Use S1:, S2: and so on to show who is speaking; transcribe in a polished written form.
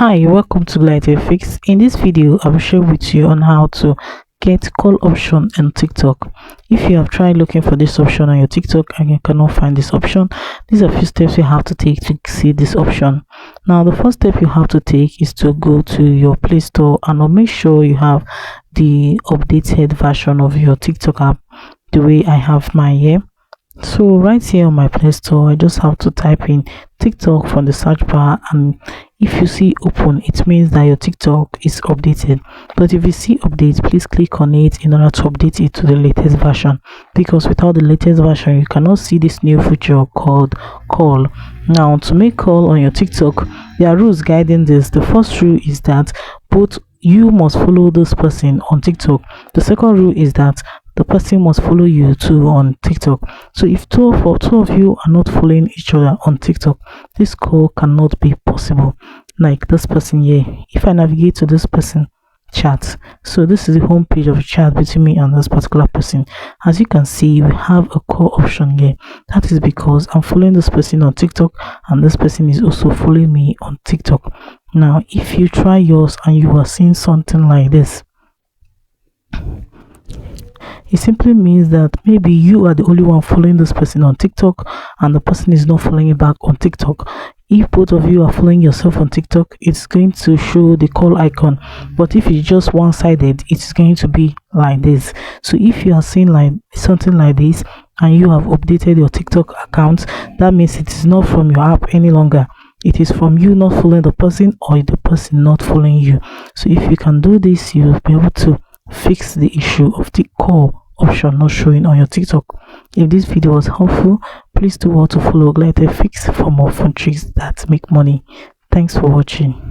S1: Hi, welcome to Glider Fix. In this video, I will share with you on how to get call option on TikTok. If you have tried looking for this option on your TikTok and you cannot find this option, these are a few steps you have to take to see this option. Now, the first step you have to take is to go to your Play Store and make sure you have the updated version of your TikTok app, the way I have mine here. So right here on my Play Store, I just have to type in TikTok from the search bar, and if you see open, it means that your TikTok is updated. But if you see update, please click on it in order to update it to the latest version, because without the latest version you cannot see this new feature called call. Now, to make call on your TikTok, there are rules guiding this. The first rule is that both you must follow this person on TikTok. The second rule is that the person must follow you too on TikTok. So if two of you are not following each other on TikTok, this call cannot be possible. Like this person here, if I navigate to this person chat, so this is the home page of the chat between me and this particular person. As you can see, we have a call option here. That is because I'm following this person on TikTok and this person is also following me on TikTok. Now, if you try yours and you are seeing something like this, it simply means that maybe you are the only one following this person on TikTok and the person is not following you back on TikTok. If both of you are following yourself on TikTok, it's going to show the call icon. But if it's just one-sided, it's going to be like this. So if you are seeing like something like this and you have updated your TikTok account, that means it is not from your app any longer. It is from you not following the person or the person not following you. So if you can do this, you'll be able to fix the issue of the call option not showing on your TikTok. If this video was helpful, please do want to follow Glider Fix for more fun tricks that make money. Thanks for watching.